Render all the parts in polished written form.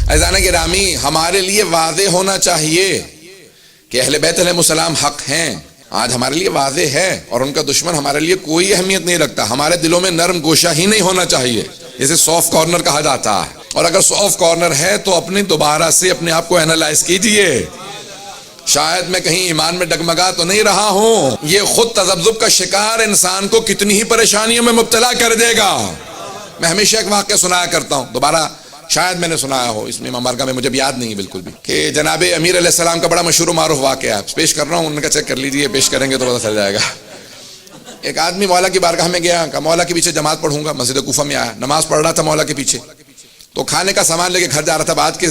عزیزان گرامی، ہمارے لیے واضح ہونا چاہیے کہ اہل بیت علیہ السلام حق ہیں. آج ہمارے لیے واضح ہے اور ان کا دشمن ہمارے لیے کوئی اہمیت نہیں رکھتا. ہمارے دلوں میں نرم گوشہ ہی نہیں ہونا چاہیے، جسے سافٹ کارنر کہا جاتا ہے. اور اگر سافٹ کارنر ہے تو اپنی دوبارہ سے اپنے آپ کو اینالائز کیجئے. شاید میں کہیں ایمان میں ڈگمگا تو نہیں رہا ہوں. یہ خود تذبذب کا شکار انسان کو کتنی ہی پریشانیوں میں مبتلا کر دے گا. میں ہمیشہ ایک واقعہ سنایا کرتا ہوں، دوبارہ شاید میں نے سنایا ہو، اس میں امام بارگاہ میں مجھے یاد نہیں ہے بالکل بھی، کہ جناب امیر علیہ السلام کا بڑا مشہور و معروف واقعہ ہے. پیش کر رہا ہوں، ان کا چیک کر لیجئے، پیش کریں گے تو پتہ چل جائے گا. ایک آدمی مولا کی بارگاہ میں گیا، کہا مولا کے پیچھے جماعت پڑھوں گا. مسجد کوفہ میں آیا، نماز پڑھ رہا تھا مولا کے پیچھے. تو کھانے کا سامان لے کے گھر جا رہا تھا. آج کے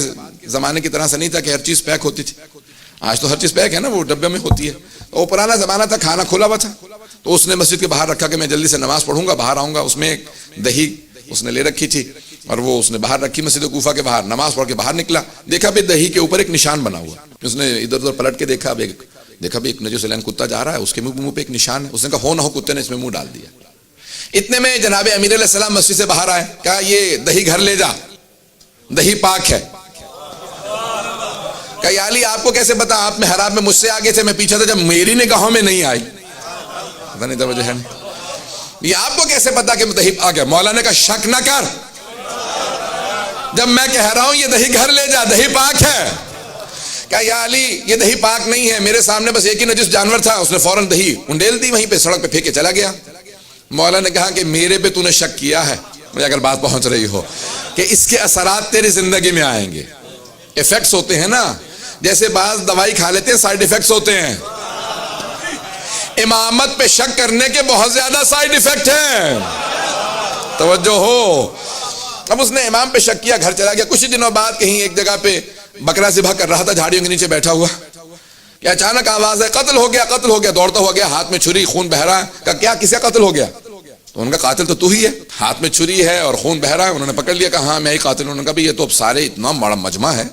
زمانے کی طرح سے نہیں تھا کہ ہر چیز پیک ہوتی تھی. آج تو ہر چیز پیک ہے نا، وہ ڈبے میں ہوتی ہے. وہ پرانا زمانہ تھا، کھانا کھلا ہوا تھا. تو اس نے مسجد کے باہر رکھا کہ میں جلدی سے نماز پڑھوں گا، باہر آؤں گا. اس میں ایک دہی اس نے لے رکھی تھی اور وہ اس نے باہر رکھی مسجد کوفہ کے باہر. نماز پڑھ کے باہر نکلا، دیکھا بھی دہی کے اوپر ایک نشان بنا ہوا. اس نے ادھر ادھر پلٹ کے دیکھا بھی ایک نجس العین کتا جا رہا ہے، اس کے منہ پہ ایک نشان ہے. اس نے کہا ہو نہ ہو کتے نے اس میں منہ ڈال دیا. اتنے میں جناب امیر علیہ السلام مسجد سے باہر آئے. کہا یہ دہی گھر لے جا، دہی پاک ہے. کہا یا علی آپ کو کیسے پتا؟ آپ میں حرام میں مجھ سے آگے تھے، میں پیچھے تھا جب میری نگاہوں میں نہیں آئی. نہیں توجہ ہے نہیں. یہ آپ کو کیسے پتا کہ دہی پاک ہے؟ مولا نے کہا شک نہ کر، جب میں کہہ رہا ہوں یہ دہی گھر لے جا، دہی پاک ہے. کہا یا علی یہ دہی پاک نہیں ہے، میرے سامنے بس ایک ہی نجس جانور تھا. اس نے فوراً دہی انڈیل دی، وہیں پہ سڑک پہ پھینک کے چلا گیا. مولا نے کہا کہ میرے پہ تو نے شک کیا ہے، مجھے اگر بات پہنچ رہی ہو، کہ اس کے اثرات تیری زندگی میں آئیں گے. ایفیکٹس ہوتے ہیں نا، جیسے بعض دوائی کھا لیتے ہیں سائیڈ ایفیکٹس ہوتے ہیں. امامت پہ شک کرنے کے بہت زیادہ سائیڈ ایفیکٹ ہیں، توجہ ہو. اب اس نے امام پہ شک کیا، گھر چلا گیا. کچھ دنوں بعد کہیں ایک جگہ پہ بکرا ذبح کر رہا تھا، جھاڑیوں کے نیچے بیٹھا ہوا کہ اچانک آواز ہے قتل ہو گیا، قتل ہو گیا. دوڑتا ہوا گیا، ہاتھ میں چھری، خون بہ رہا ہے. کہا کیا کس کا قتل ہو گیا؟ تو ان کا قاتل تو ہی ہے، ہاتھ میں چھری ہے اور خون بہ رہا ہے. انہوں نے پکڑ لیا، کہا ہاں میں ہی قاتل ہوں. انہوں نے کہا یہ تو اب سارے اتنا بڑا مجمع ہے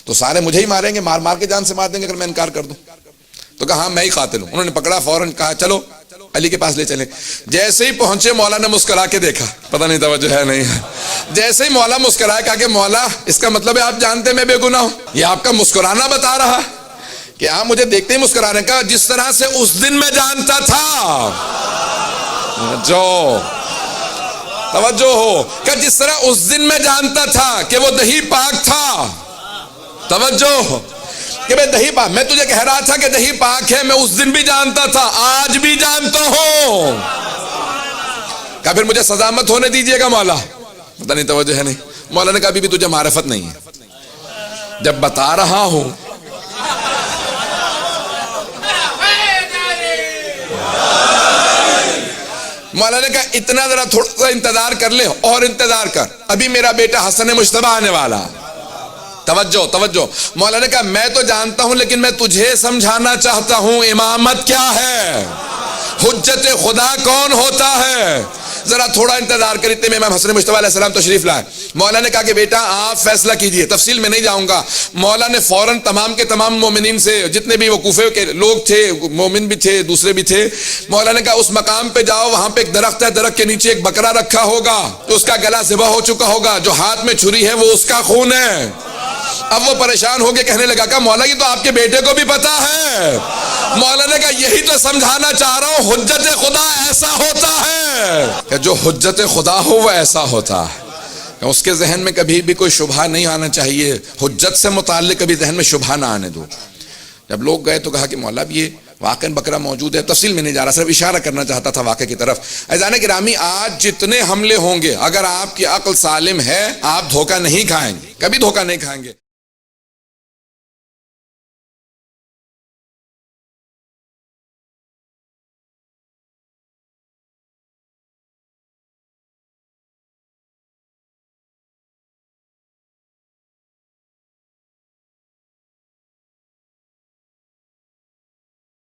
تو سارے مجھے ہی ماریں گے، مار کے جان سے مار دیں گے اگر میں انکار کر دوں. تو کہا ہاں میں ہی قاتل ہوں. انہوں نے پکڑا، فوراً کہا چلو علی کے پاس لے چلیں. جیسے ہی پہنچے مولا نے مسکرا کے دیکھا، پتہ نہیں توجہ ہے نہیں ہے. جیسے ہی مولا مسکرایا، کہا کہ مولا اس کا مطلب ہے آپ جانتے میں بے گناہ ہوں؟ یہ آپ کا مسکرانا بتا رہا کہ آپ مجھے دیکھتے ہی مسکرا رہے ہیں. کہا جس طرح سے اس دن میں جانتا تھا، جو توجہ ہو، کہ جس طرح اس دن میں جانتا تھا کہ وہ دہی پاک تھا، توجہ کہ میں دہی پاک، میں تجھے کہہ رہا تھا کہ دہی پاک ہے، میں اس دن بھی جانتا تھا، آج بھی جانتا ہوں. کہا پھر مجھے سزا مت ہونے دیجئے گا مولا. پتہ نہیں توجہ ہے نہیں. مولا نے کہا ابھی بھی تجھے معرفت نہیں ہے، جب بتا رہا ہوں. مولا نے کہا اتنا ذرا تھوڑا سا انتظار کر لے، اور انتظار کر، ابھی میرا بیٹا حسن مجتبی آنے والا. توجہ. مولا نے کہا میں تو جانتا ہوں لیکن میں تجھے سمجھانا چاہتا ہوں امامت کیا ہے، حجت خدا کون ہوتا ہے. ذرا تھوڑا انتظار کر. اتنے میں امام حسن مجتبی علیہ السلام تشریف لائے. مولا نے کہا کہ بیٹا آپ فیصلہ کیجئے، تفصیل میں نہیں جاؤں گا. مولا نے فوراً تمام کے تمام مومنین سے، جتنے بھی وہ کوفے کے لوگ تھے، مومن بھی تھے دوسرے بھی تھے، مولا نے کہا اس مقام پہ جاؤ، وہاں پہ ایک درخت ہے، درخت کے نیچے ایک بکرا رکھا ہوگا، اس کا گلا ذبح ہو چکا ہوگا، جو ہاتھ میں چھری ہے وہ اس کا خون ہے. اب وہ پریشان ہو کے کہنے لگا کہ مولا یہ تو آپ کے بیٹے کو بھی پتا ہے. مولا نے کہا یہی تو سمجھانا چاہ رہا ہوں، حجت خدا ایسا ہوتا ہے کہ جو حجت خدا ہو وہ ایسا ہوتا ہے کہ اس کے ذہن میں کبھی بھی کوئی شبہ نہیں آنا چاہیے. حجت سے متعلق کبھی ذہن میں شبہ نہ آنے دو. جب لوگ گئے تو کہا کہ مولا یہ واقعاً بکرا موجود ہے. تفصیل میں نہیں جا رہا، صرف اشارہ کرنا چاہتا تھا واقعے کی طرف. عزیزان گرامی آج جتنے حملے ہوں گے، اگر آپ کی عقل سالم ہے آپ دھوکہ نہیں کھائیں گے، کبھی دھوکہ نہیں کھائیں گے.